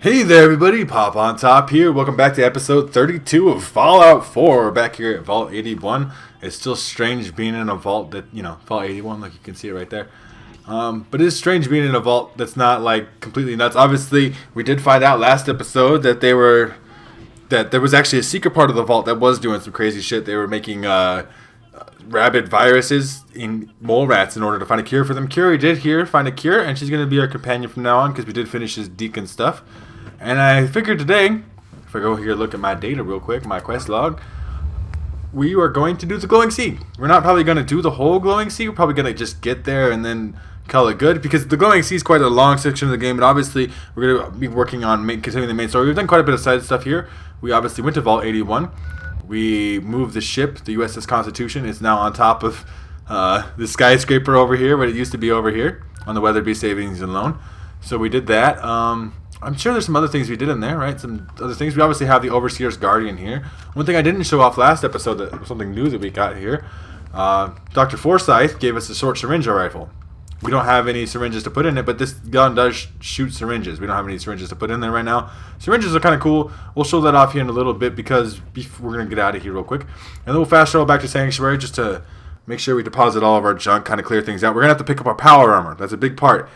Hey there everybody, PoponTop here. Welcome back to episode 32 of Fallout 4. We're back here at Vault 81. It's still strange being in a vault that, Vault 81, like you can see it right there. But it is strange being in a vault that's not, like, completely nuts. Obviously, we did find out last episode that there was actually a secret part of the vault that was doing some crazy shit. They were making, rabid viruses in mole rats in order to find a cure for them. Curie did find a cure, and she's going to be our companion from now on because we did finish his deacon stuff. And I figured today, if I go here look at my data real quick, my quest log, we are going to do the glowing sea. We're not probably going to do the whole glowing sea. We're probably going to just get there and then call it good, because the glowing sea is quite a long section of the game, and obviously we're going to be working on continuing the main story. We've done quite a bit of side stuff here. We obviously went to Vault 81. We moved the ship, the USS Constitution. It's now on top of the skyscraper over here, but it used to be over here on the Weatherby Savings and Loan. So we did that. I'm sure there's some other things we did in there, right? Some other things. We obviously have the Overseer's Guardian here. One thing I didn't show off last episode, that something new that we got here. Dr. Forsyth gave us a short syringe rifle. We don't have any syringes to put in it, but this gun does shoot syringes. We don't have any syringes to put in there right now. Syringes are kind of cool. We'll show that off here in a little bit because we're going to get out of here real quick. And then we'll fast travel back to Sanctuary just to make sure we deposit all of our junk, kind of clear things out. We're going to have to pick up our power armor. That's a big part.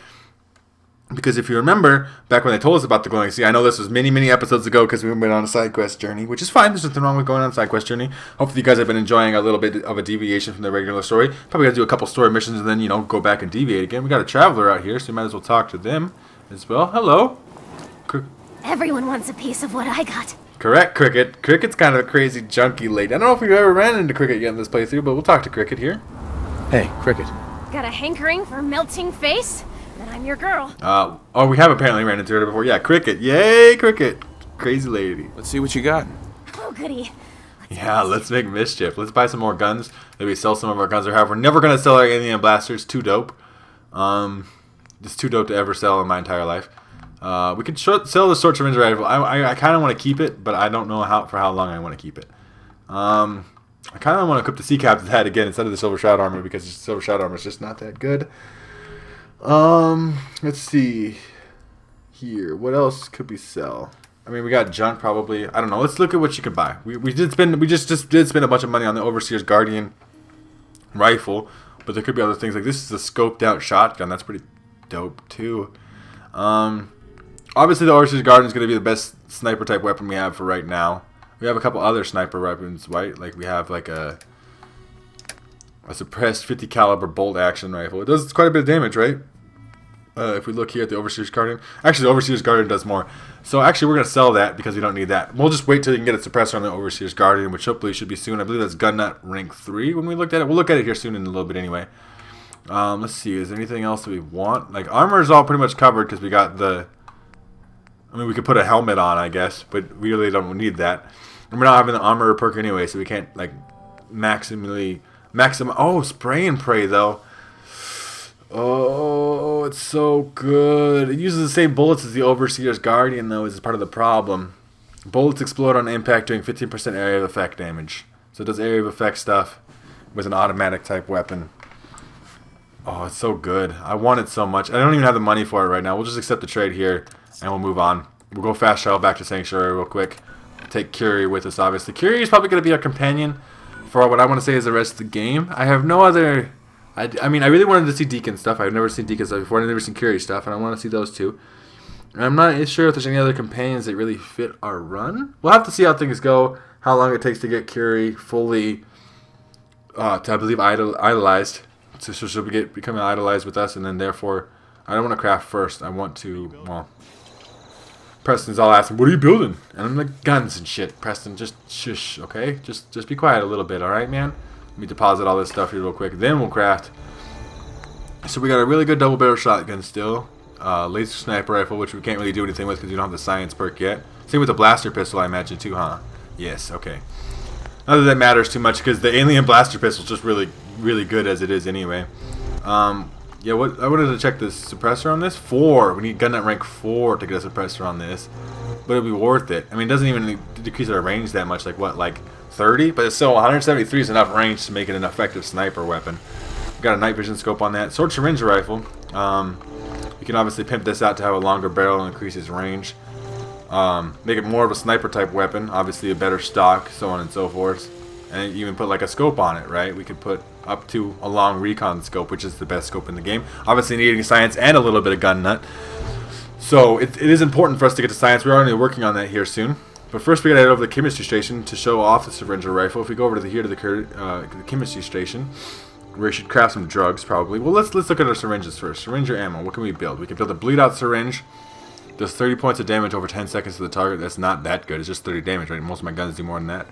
Because if you remember, back when they told us about the glowing sea, I know this was many episodes ago because we went on a side quest journey, which is fine. There's nothing wrong with going on a side quest journey. Hopefully you guys have been enjoying a little bit of a deviation from the regular story. Probably got to do a couple story missions and then, go back and deviate again. We got a traveler out here, so we might as well talk to them as well. Hello. Everyone wants a piece of what I got. Correct, Cricket. Cricket's kind of a crazy junkie lady. I don't know if we've ever ran into Cricket yet in this playthrough, but we'll talk to Cricket here. Hey, Cricket. Got a hankering for melting face? Then I'm your girl. We have apparently ran into her before. Yeah, Cricket. Yay, Cricket. Crazy lady. Let's see what you got. Oh, goody. Let's make mischief. Let's buy some more guns. Maybe sell some of our guns or have. We're never going to sell our alien blasters. Too dope. It's too dope to ever sell in my entire life. We could sell the short syringe rifle. I kind of want to keep it, but I don't know for how long I want to keep it. I kind of want to equip the Sea Captain's hat again instead of the Silver Shroud Armor, because the Silver Shroud Armor is just not that good. Let's see here. What else could we sell? I mean, we got junk probably. I don't know. Let's look at what you can buy. We just did spend a bunch of money on the Overseer's Guardian rifle, but there could be other things. Like this is a scoped out shotgun. That's pretty dope too. Obviously the Overseer's Guardian is going to be the best sniper type weapon we have for right now. We have a couple other sniper weapons, right? Like we have like a suppressed 50 caliber bolt action rifle. It does quite a bit of damage, right? If we look here at the Overseer's Guardian. Actually, the Overseer's Guardian does more. So actually, we're going to sell that because we don't need that. We'll just wait till you can get a suppressor on the Overseer's Guardian, which hopefully should be soon. I believe that's gun nut rank 3 when we looked at it. We'll look at it here soon in a little bit anyway. Let's see. Is there anything else that we want? Like, armor is all pretty much covered because we got the... I mean, we could put a helmet on, I guess, but we really don't need that. And we're not having the armor perk anyway, so we can't, like, Oh, spray and pray, though. Oh, it's so good. It uses the same bullets as the Overseer's Guardian, though, is part of the problem. Bullets explode on impact, doing 15% area of effect damage. So it does area of effect stuff with an automatic type weapon. Oh, it's so good. I want it so much. I don't even have the money for it right now. We'll just accept the trade here, and we'll move on. We'll go fast travel back to Sanctuary real quick. Take Curie with us, obviously. Curie is probably going to be our companion for what I want to say is the rest of the game. I have no other... I mean, I really wanted to see Deacon stuff. I've never seen Deacon stuff before. I've never seen Curie stuff, and I want to see those too. And I'm not sure if there's any other companions that really fit our run. We'll have to see how things go, how long it takes to get Curie fully, I believe, idolized. So she'll become idolized with us, and then therefore, I don't want to craft first. I want to, well... Preston's all asking, what are you building? And I'm like, guns and shit. Preston, just shush, okay? Just be quiet a little bit, alright, man? Let me deposit all this stuff here real quick. Then we'll craft. So we got a really good double barrel shotgun still. Laser sniper rifle, which we can't really do anything with because we don't have the science perk yet. Same with the blaster pistol, I imagine, too, huh? Yes, okay. Not that that matters too much because the alien blaster pistol is just really, really good as it is anyway. Yeah, I wanted to check the suppressor on this. 4. We need gun nut rank 4 to get a suppressor on this. But it'll be worth it. I mean, it doesn't even decrease our range that much. Like, what, like 30? But it's still 173 is enough range to make it an effective sniper weapon. Got a night vision scope on that. Sword syringe rifle. You can obviously pimp this out to have a longer barrel and increase its range. Make it more of a sniper type weapon. Obviously a better stock, so on and so forth. And even put like a scope on it, right? We could put up to a long recon scope, which is the best scope in the game. Obviously needing science and a little bit of gun nut. So it is important for us to get to science. We're already working on that here soon. But first we gotta head over to the chemistry station to show off the syringe rifle. If we go over to the chemistry station, where we should craft some drugs probably. Well, let's look at our syringes first. Syringe or ammo. What can we build? We can build a bleed out syringe. Does 30 points of damage over 10 seconds to the target. That's not that good. It's just 30 damage, right? Most of my guns do more than that.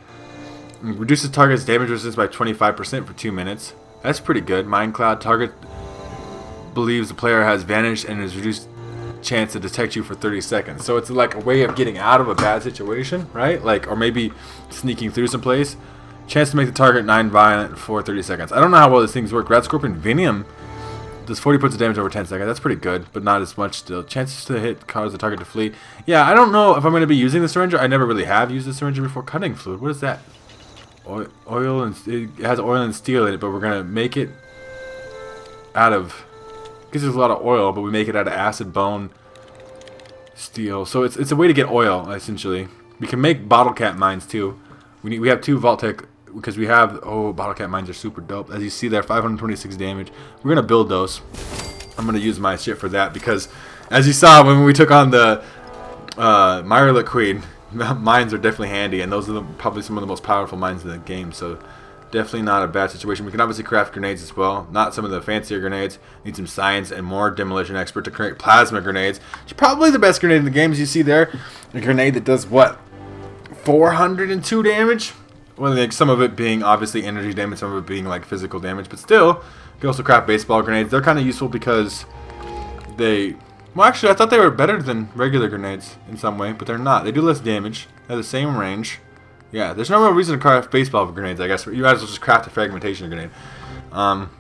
Reduces target's damage resistance by 25% for 2 minutes. That's pretty good. Mind Cloud. Target believes the player has vanished and is reduced chance to detect you for 30 seconds. So it's like a way of getting out of a bad situation, right? Like, or maybe sneaking through some place. Chance to make the target non-violent for 30 seconds. I don't know how well these things work. Rat Scorpion Venium does 40 points of damage over 10 seconds. That's pretty good, but not as much still. Chances to hit cause the target to flee. Yeah, I don't know if I'm going to be using the syringe. I never really have used the syringe before. Cutting fluid. What is that? Oil and it has oil and steel in it, but we're going to make it out of, because there's a lot of oil, but we make it out of acid, bone, steel. So it's a way to get oil, essentially. We can make bottle cap mines too. We have 2 Vault-Tec, because we have, bottle cap mines are super dope. As you see there, 526 damage. We're going to build those. I'm going to use my shit for that, because as you saw when we took on the Mirelurk Queen, mines are definitely handy, and those are probably some of the most powerful mines in the game, so definitely not a bad situation. We can obviously craft grenades as well. Not some of the fancier grenades. Need some science and more demolition expert to create plasma grenades. It's probably the best grenade in the game, as you see there. A grenade that does what? 402 damage? Well, like some of it being obviously energy damage, some of it being like physical damage, but still, you can also craft baseball grenades. They're kind of useful because they... Well, actually, I thought they were better than regular grenades in some way, but they're not. They do less damage. They have the same range. Yeah, there's no real reason to craft baseball grenades, I guess. You might as well just craft a fragmentation grenade.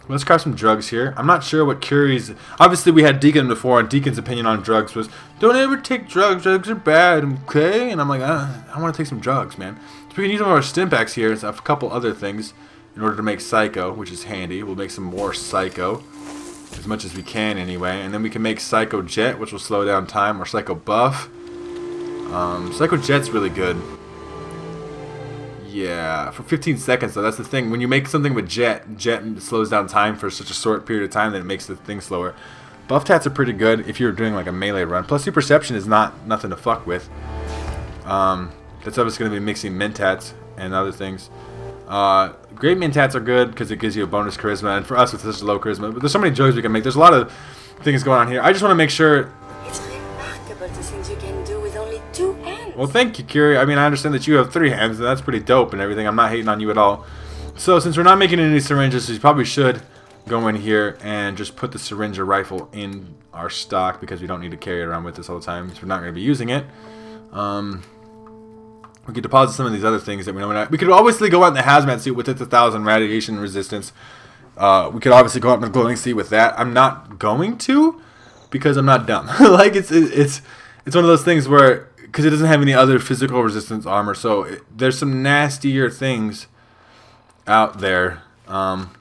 Let's craft some drugs here. I'm not sure what Curie's... Obviously, we had Deacon before, and Deacon's opinion on drugs was, don't ever take drugs. Drugs are bad, okay? And I'm like, I want to take some drugs, man. So we can use some of our stim packs here and a couple other things in order to make Psycho, which is handy. We'll make some more Psycho, as much as we can anyway. And then we can make Psycho Jet, which will slow down time, or Psycho Buff. Psycho Jet's really good. Yeah, for 15 seconds though, that's the thing. When you make something with Jet slows down time for such a short period of time that it makes the thing slower. Buff Tats are pretty good if you're doing like a melee run. Plus your perception is nothing to fuck with. That's obviously going to be mixing Mentats and other things. Great Mentats are good because it gives you a bonus charisma, and for us with such low charisma, but there's so many jokes we can make. There's a lot of things going on here. I just want to make sure... It's remarkable the things you can do with only 2 hands. Well, thank you, Curie. I mean, I understand that you have 3 hands, and that's pretty dope and everything. I'm not hating on you at all. So, since we're not making any syringes, we probably should go in here and just put the syringe or rifle in our stock because we don't need to carry it around with us all the time, so we're not going to be using it. We could deposit some of these other things that we know we're not. We could obviously go out in the hazmat suit with its 1,000 radiation resistance. We could obviously go out in the glowing sea with that. I'm not going to because I'm not dumb. Like it's one of those things where, because it doesn't have any other physical resistance armor, so there's some nastier things out there.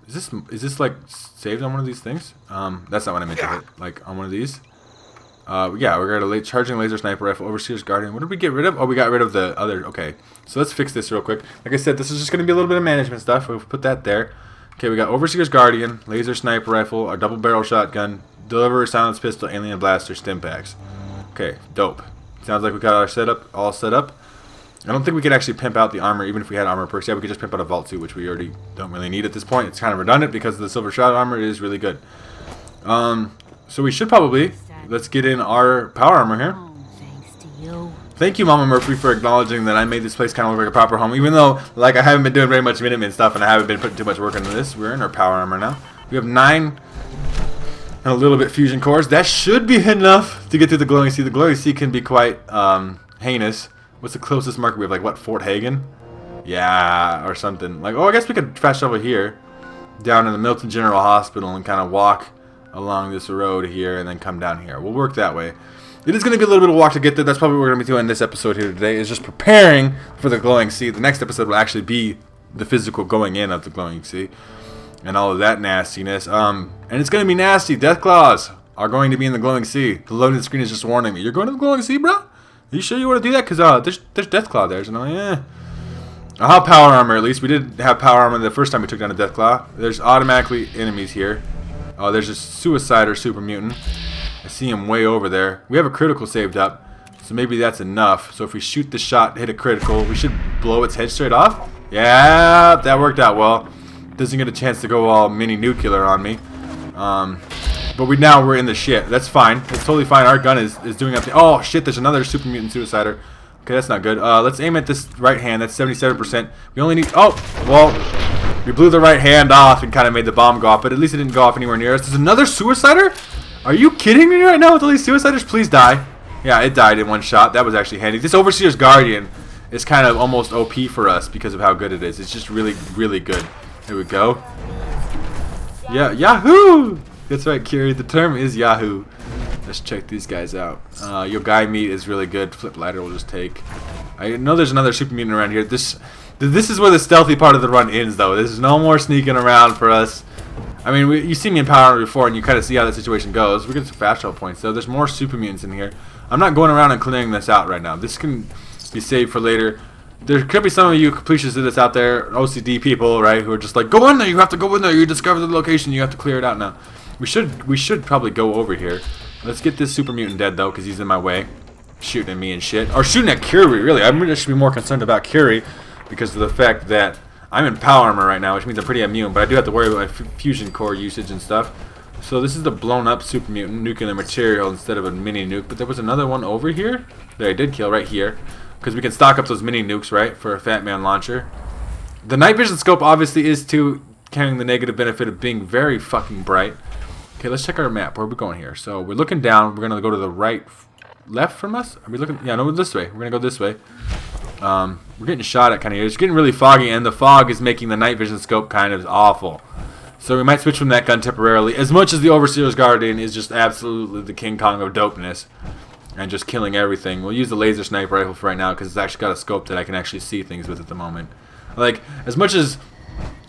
Is this like saved on one of these things? That's not what I meant to hit. Like on one of these. Yeah, we're going to charging laser sniper rifle, Overseer's Guardian. What did we get rid of? Oh, we got rid of the other. Okay, so let's fix this real quick. Like I said, this is just going to be a little bit of management stuff. We'll put that there. Okay, we got Overseer's Guardian, laser sniper rifle, our double barrel shotgun, deliverer silence pistol, alien blaster, stim packs. Okay, dope. Sounds like we got our setup all set up. I don't think we could actually pimp out the armor, even if we had armor perks. Yeah, we could just pimp out a vault suit, which we already don't really need at this point. It's kind of redundant because the silver shot armor is really good. So we should probably... Let's get in our power armor here. Oh, thanks to you. Thank you, Mama Murphy, for acknowledging that I made this place kind of look like a proper home. Even though, like, I haven't been doing very much Minutemen stuff and I haven't been putting too much work into this. We're in our power armor now. We have 9 and a little bit fusion cores. That should be enough to get through the glowing sea. The glowing sea can be quite heinous. What's the closest marker we have? Like, what, Fort Hagen? Yeah, or something. Like, oh, I guess we could fast travel here, down in the Milton General Hospital, and kind of walk along this road here and then come down here. We'll work that way. It is going to be a little bit of walk to get there. That's probably what we're going to be doing in this episode here today, is just preparing for the glowing sea. The next episode will actually be the physical going in of the glowing sea and all of that nastiness. And it's going to be nasty. Death claws are going to be in the glowing sea. The loading screen is just warning me. You're going to the glowing sea, bro? Are you sure you want to do that? Because there's Deathclaw there. So I'm like, eh. I'll have power armor at least. We did have power armor the first time we took down a Deathclaw. There's automatically enemies here. Oh, there's a Suicider Super Mutant. I see him way over there. We have a critical saved up. So maybe that's enough. So if we shoot the shot, hit a critical, we should blow its head straight off. Yeah, that worked out well. Doesn't get a chance to go all mini nuclear on me. But we're in the shit. That's fine. That's totally fine. Our gun is doing up. Oh shit! There's another Super Mutant Suicider. Okay, that's not good. Let's aim at this right hand. That's 77%. We only need. Oh, well, we blew the right hand off and kind of made the bomb go off, but at least it didn't go off anywhere near us. There's another Suicider. Are you kidding me right now with all these Suiciders? Please die. Yeah, it died in one shot. That was actually handy. This Overseer's Guardian is kind of almost OP for us because of how good it is. It's just really, really good. There we go. Yeah, Yahoo! That's right, Curie. The term is Yahoo. Let's check these guys out. Yogai meat is really good. Flip lighter we'll just take. I know there's another super mutant around here. This is where the stealthy part of the run ends, though. There's no more sneaking around for us. I mean, you see me in Power Armor before, and you kind of see how the situation goes. We get some fast travel points, though. There's more super mutants in here. I'm not going around and clearing this out right now. This can be saved for later. There could be some of you completionists out there, OCD people, right, who are just like, go in there, you have to go in there, you discover the location, you have to clear it out now. We should probably go over here. Let's get this super mutant dead, though, because he's in my way. Shooting at me and shit. Or shooting at Curie, really. I should be more concerned about Curie because of the fact that I'm in Power Armor right now, which means I'm pretty immune, but I do have to worry about my fusion core usage and stuff. So this is the blown up super mutant nuclear material instead of a mini nuke, but there was another one over here. There, I did kill right here. Because we can stock up those mini nukes, right, for a Fat Man launcher. The night vision scope obviously is too carrying the negative benefit of being very fucking bright. Okay, let's check our map. Where are we going here? So we're looking down. We're gonna go to the right, left from us. Are we looking? Yeah, no, this way. We're gonna go this way. We're getting shot at kind of here. It's getting really foggy, and the fog is making the night vision scope kind of awful. So we might switch from that gun temporarily. As much as the Overseer's Guardian is just absolutely the King Kong of dopeness. And just killing everything. We'll use the laser sniper rifle for right now because it's actually got a scope that I can actually see things with at the moment. Like, as much as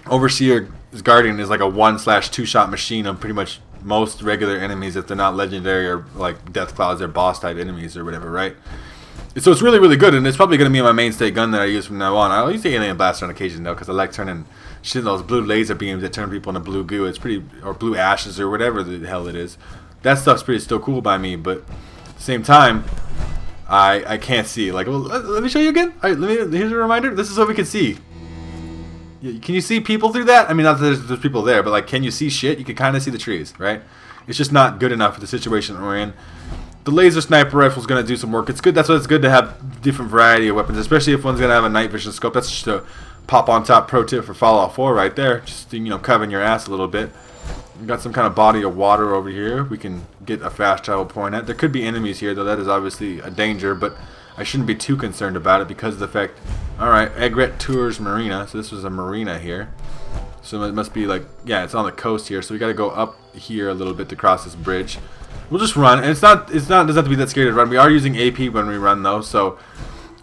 Overseer's Guardian is like a 1/2 shot machine on pretty much most regular enemies, if they're not legendary or like Deathclaws or boss type enemies or whatever, right? So it's really, really good, and it's probably going to be my mainstay gun that I use from now on. I'll use the Alien Blaster on occasion though, because I like turning shit those blue laser beams that turn people into blue goo. It's pretty, or blue ashes or whatever the hell it is. That stuff's pretty still cool by me, but same time, I can't see. Like, well, let me show you again. All right, here's a reminder. This is what we can see. Can you see people through that? I mean, not that there's people there, but like, can you see shit? You can kind of see the trees, right? It's just not good enough for the situation that we're in. The laser sniper rifle is going to do some work. It's good. That's why it's good to have different variety of weapons, especially if one's going to have a night vision scope. That's just a pop on top pro tip for Fallout 4 right there. Just, covering your ass a little bit. We've got some kind of body of water over here we can get a fast travel point at. There could be enemies here, though. That is obviously a danger, but I shouldn't be too concerned about it because of the fact... Alright, Egret Tours Marina. So this was a marina here. So it must be like... Yeah, it's on the coast here. So we got to go up here a little bit to cross this bridge. We'll just run. And it doesn't have to be that scary to run. We are using AP when we run, though. So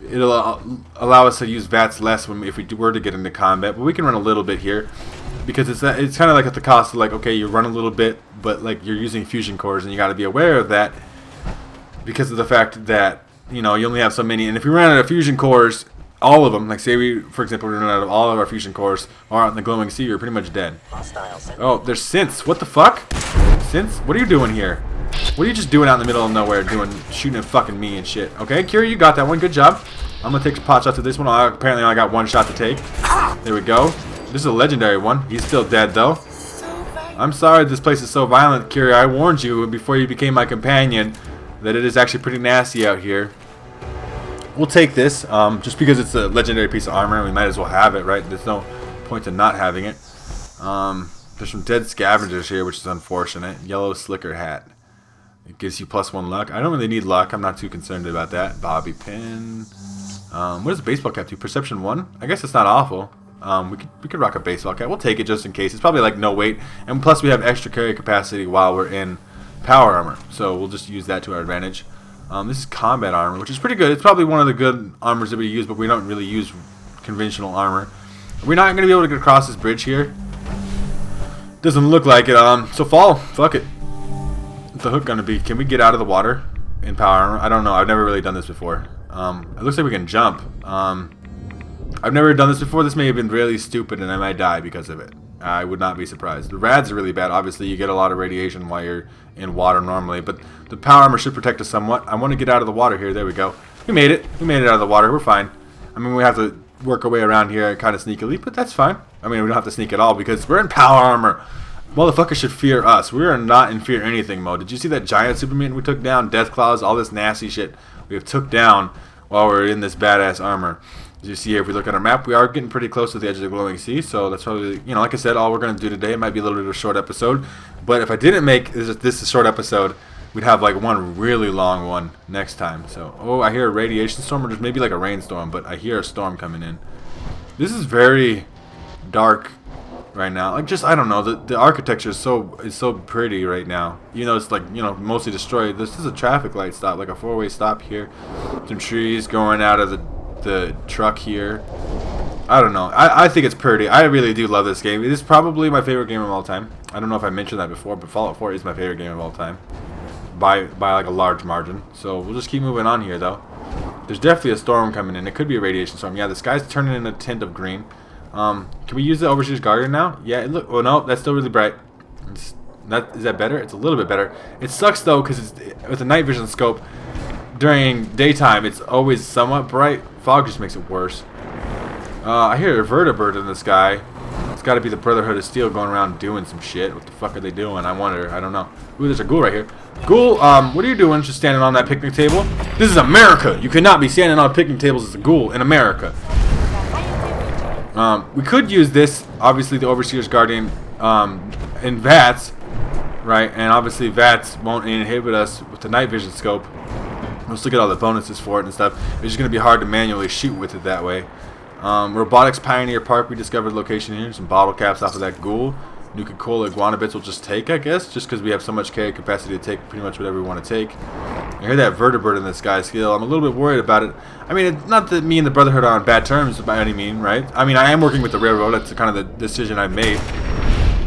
it'll allow us to use VATS less if we were to get into combat. But we can run a little bit here. Because it's kind of like at the cost of like, okay, you run a little bit, but like you're using fusion cores, and you got to be aware of that because of the fact that you only have so many. And if we run out of fusion cores, all of them, like say we, for example, we run out of all of our fusion cores, or out in the glowing sea, you're pretty much dead. Oh, there's synths. What the fuck? Synths? What are you doing here? What are you just doing out in the middle of nowhere, shooting at fucking me and shit? Okay, Curie, you got that one. Good job. I'm gonna take some pot shots to this one. Apparently, I got one shot to take. There we go. This is a legendary one. He's still dead, though. I'm sorry this place is so violent, Curie. I warned you before you became my companion that it is actually pretty nasty out here. We'll take this. Just because it's a legendary piece of armor, we might as well have it, right? There's no point to not having it. There's some dead scavengers here, which is unfortunate. Yellow slicker hat. It gives you +1 luck. I don't really need luck. I'm not too concerned about that. Bobby pin. What does a baseball cap do? Perception 1? I guess it's not awful. We could rock a baseball cap. We'll take it just in case. It's probably like no weight, and plus we have extra carry capacity while we're in power armor, so we'll just use that to our advantage. This is combat armor, which is pretty good. It's probably one of the good armors that we use, but we don't really use conventional armor. We're not going to be able to get across this bridge here. Doesn't look like it. So fuck it. What's the hook going to be? Can we get out of the water? in power armor. I don't know. I've never really done this before. It looks like we can jump. I've never done this before. This may have been really stupid and I might die because of it. I would not be surprised. The rads are really bad. Obviously, you get a lot of radiation while you're in water normally, but the power armor should protect us somewhat. I want to get out of the water here. There we go. We made it. We made it out of the water. We're fine. I mean, we have to work our way around here kind of sneakily, but that's fine. I mean, we don't have to sneak at all because we're in power armor. Motherfuckers should fear us. We are not in fear anything mode. Did you see that giant super mutant we took down? Death claws, all this nasty shit we have took down while we're in this badass armor. As you see here, if we look at our map, we are getting pretty close to the edge of the glowing sea, so that's probably, you know, like I said, all we're going to do today. It might be a little bit of a short episode, but if I didn't make this a short episode, we'd have like one really long one next time. So, oh, I hear a radiation storm, or just maybe like a rainstorm, but I hear a storm coming in. This is very dark right now. Like, just, I don't know, the architecture is so pretty right now. You know, it's like, you know, mostly destroyed. This is a traffic light stop, like a four-way stop here. Some trees going out of the truck here. I don't know. I think it's pretty. I really do love this game. It is probably my favorite game of all time. I don't know if I mentioned that before, but Fallout 4 is my favorite game of all time. By like a large margin. So we'll just keep moving on here though. There's definitely a storm coming in. It could be a radiation storm. Yeah, the sky's turning in a tint of green. Can we use the Overseer's Guardian now? Yeah, look. Oh no, that's still really bright. Is that better? It's a little bit better. It sucks though, because with a night vision scope, during daytime it's always somewhat bright. Fog just makes it worse. I hear a vertibird in the sky. It's got to be the Brotherhood of Steel going around doing some shit. What the fuck are they doing? I wonder. I don't know. Ooh, there's a ghoul right here. Ghoul, what are you doing just standing on that picnic table? This is America. You cannot be standing on picnic tables as a ghoul in America. We could use this, obviously, the Overseer's Guardian, in VATS, right? And obviously VATS won't inhibit us with the night vision scope. Let's look at all the bonuses for it and stuff. It's just going to be hard to manually shoot with it that way. Robotics Pioneer Park, we discovered the location here. Some bottle caps off of that ghoul. Nuka-Cola iguana bits will just take, I guess, just because we have so much carry capacity to take pretty much whatever we want to take. I hear that vertibird in the sky still. I'm a little bit worried about it. I mean, it's not that me and the Brotherhood are on bad terms by any means, right? I mean, I am working with the railroad. That's kind of the decision I've made.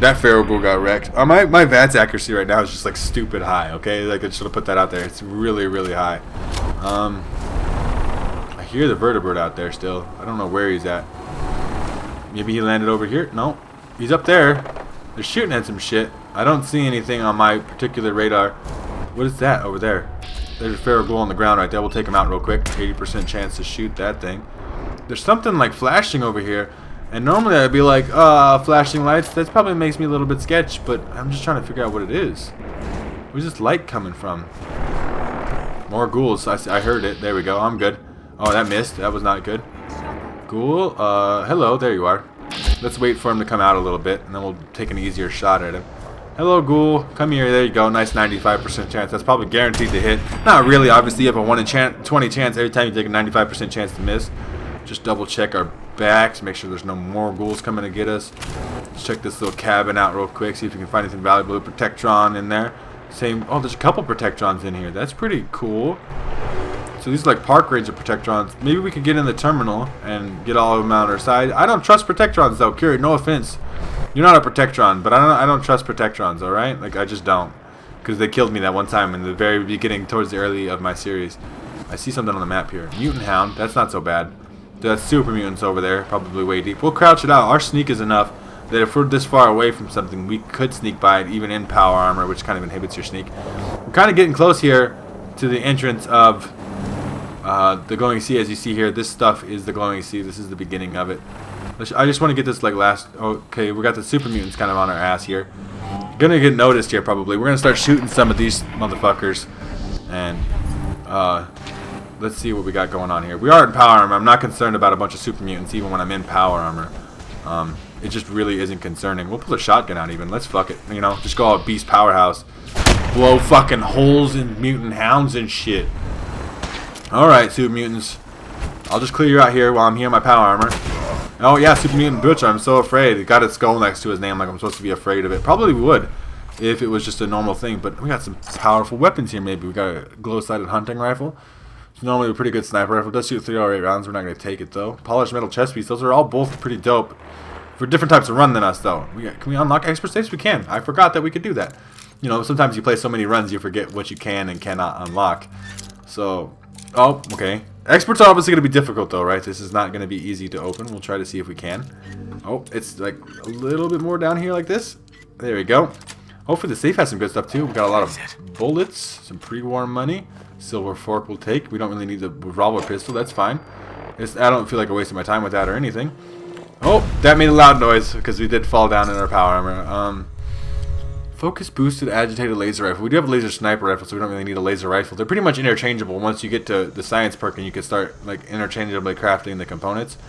That Pharaoh Ghoul got wrecked. My VATS accuracy right now is just like stupid high, okay? Like, I should have put that out there. It's really, really high. I hear the vertibird out there still. I don't know where he's at. Maybe he landed over here? No. He's up there. They're shooting at some shit. I don't see anything on my particular radar. What is that over there? There's a Pharaoh Ghoul on the ground right there. We'll take him out real quick. 80% chance to shoot that thing. There's something like flashing over here. And normally I'd be like, flashing lights. That probably makes me a little bit sketch, but I'm just trying to figure out what it is. Where's this light coming from? More ghouls. I heard it. There we go. I'm good. Oh, that missed. That was not good. Ghoul. Hello. There you are. Let's wait for him to come out a little bit, and then we'll take an easier shot at him. Hello, ghoul. Come here. There you go. Nice 95% chance. That's probably guaranteed to hit. Not really. Obviously, you have a 1 in 20 chance every time you take a 95% chance to miss. Just double check our backs. Make sure there's no more ghouls coming to get us. Let's check this little cabin out real quick. See if we can find anything valuable. A Protectron in there. Same. Oh, there's a couple Protectrons in here. That's pretty cool. So these are like park ranger Protectrons. Maybe we could get in the terminal and get all of them out on our side. I don't trust Protectrons though, Curie. No offense. You're not a Protectron, but I don't trust Protectrons. All right, like I just don't, because they killed me that one time in the very beginning, towards the early of my series. I see something on the map here. Mutant Hound. That's not so bad. That's super mutants over there, probably way deep. We'll crouch it out. Our sneak is enough that if we're this far away from something, we could sneak by it, even in power armor, which kind of inhibits your sneak. We're kind of getting close here to the entrance of the glowing sea. As you see here, this stuff is the glowing sea. This is the beginning of it. I just want to get this like last. Okay, we got the super mutants kind of on our ass here. Gonna get noticed here probably. We're gonna start shooting some of these motherfuckers, and let's see what we got going on here. We are in power armor. I'm not concerned about a bunch of super mutants even when I'm in power armor. It just really isn't concerning. We'll pull a shotgun out even. Let's fuck it. You know, just go all beast powerhouse. Blow fucking holes in mutant hounds and shit. Alright, super mutants. I'll just clear you out here while I'm here in my power armor. Oh yeah, super mutant butcher. I'm so afraid. It got its skull next to his name like I'm supposed to be afraid of it. Probably would if it was just a normal thing. But we got some powerful weapons here maybe. We got a glow-sighted hunting rifle. It's normally a pretty good sniper rifle. It does shoot 308 rounds. We're not going to take it though. Polished metal chest piece. Those are all both pretty dope. For different types of run than us though. Can we unlock expert states? We can. I forgot that we could do that. you know, sometimes you play so many runs you forget what you can and cannot unlock. So, oh, okay. Expert's obviously going to be difficult though, right? This is not going to be easy to open. We'll try to see if we can. Oh, it's like a little bit more down here like this. There we go. Hopefully the safe has some good stuff too. We got a lot of bullets, some pre-war money. Silver fork we'll take. We don't really need the revolver pistol. That's fine. I don't feel like I'm wasting my time with that or anything. Oh, that made a loud noise because we did fall down in our power armor. Focus boosted agitated laser rifle. We do have a laser sniper rifle, so we don't really need a laser rifle. They're pretty much interchangeable once you get to the science perk, and you can start like interchangeably crafting the components.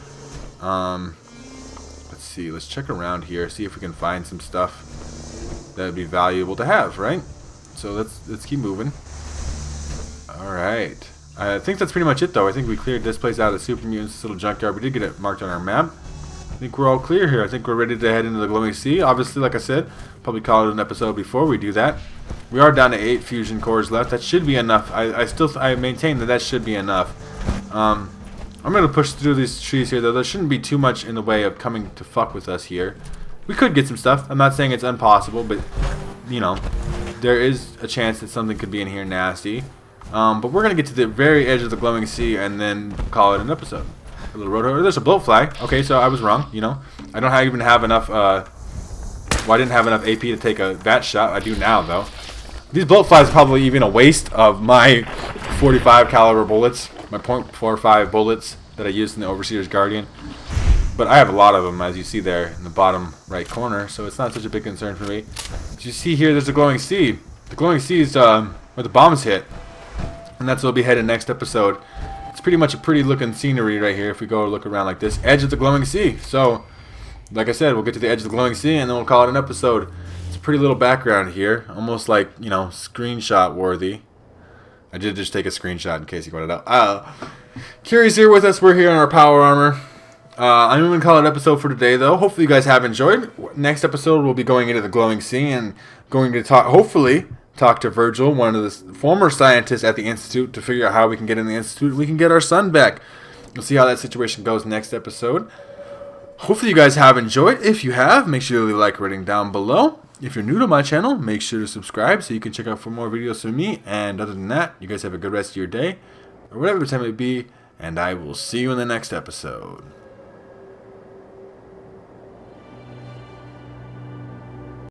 Let's see. Let's check around here, see if we can find some stuff that would be valuable to have, right? So let's keep moving. All right. I think that's pretty much it, though. I think we cleared this place out of Super Mutants' little junkyard. We did get it marked on our map. I think we're all clear here. I think we're ready to head into the glowing sea. Obviously, like I said, probably call it an episode before we do that. We are down to 8 fusion cores left. That should be enough. I maintain that should be enough. I'm going to push through these trees here, though. There shouldn't be too much in the way of coming to fuck with us here. We could get some stuff. I'm not saying it's impossible, but, you know, there is a chance that something could be in here nasty. But we're going to get to the very edge of the glowing sea and then call it an episode. A little rotor. There's a bloat fly. Okay, so I was wrong, you know. I don't even have enough, well, I didn't have enough AP to take a bat shot. I do now, though. These bloat flies are probably even a waste of my 45 caliber bullets, my .45 bullets that I used in the Overseer's Guardian. But I have a lot of them, as you see there in the bottom right corner, so it's not such a big concern for me. As you see here, there's a glowing sea. The glowing sea is where the bombs hit, and that's where we'll be headed next episode. It's pretty much a pretty looking scenery right here if we go look around like this. Edge of the glowing sea. So, like I said, we'll get to the edge of the glowing sea and then we'll call it an episode. It's a pretty little background here. Almost like, you know, screenshot worthy. I did just take a screenshot in case you wanted to know. Curious here with us. We're here on our power armor. I'm going to call it an episode for today, though. Hopefully you guys have enjoyed. Next episode, we'll be going into the glowing sea and going to hopefully talk to Virgil, one of the former scientists at the Institute, to figure out how we can get in the Institute and we can get our son back. We'll see how that situation goes next episode. Hopefully you guys have enjoyed. If you have, make sure to leave a like rating down below. If you're new to my channel, make sure to subscribe so you can check out for more videos from me. And other than that, you guys have a good rest of your day, or whatever time it may be, and I will see you in the next episode.